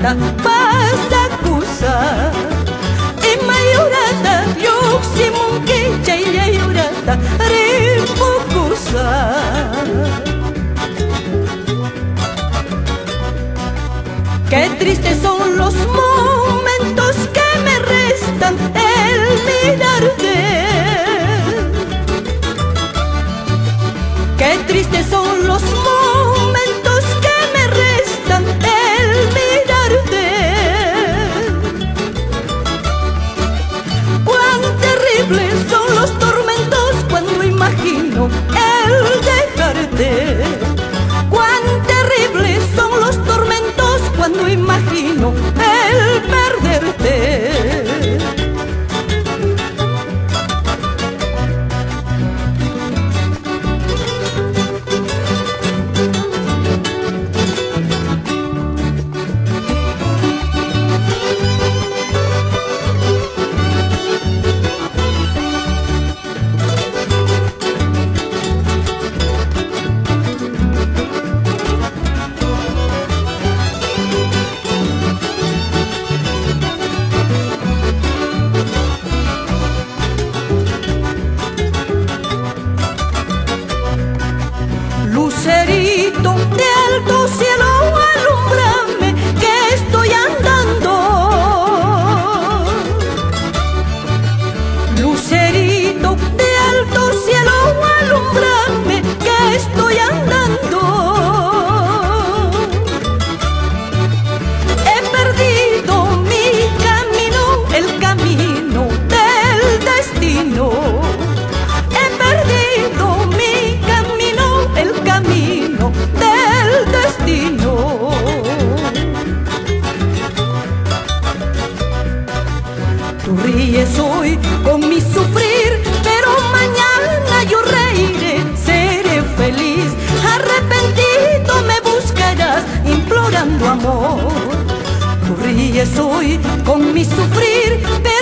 llorata vas a acusar. Y mayorata yuximun que chaya llorata ripucusa. Qué tristes son los momentos que me restan el mirarte. Qué tristes son los momentos que me restan el mirarte. Cuán terribles son los tormentos cuando imagino el dejarte. Cuán terribles son los tormentos cuando imagino el perderte. Lucerito de alto cielo, alumbrame que estoy andando. Lucerito de alto cielo, alumbrame que estoy andando. He perdido mi camino, el camino del destino. He perdido mi camino, el camino del destino. Tú ríes hoy con mi sufrir, pero mañana yo reiré, seré feliz. Arrepentido me buscarás, implorando amor. Tú ríes hoy con mi sufrir, pero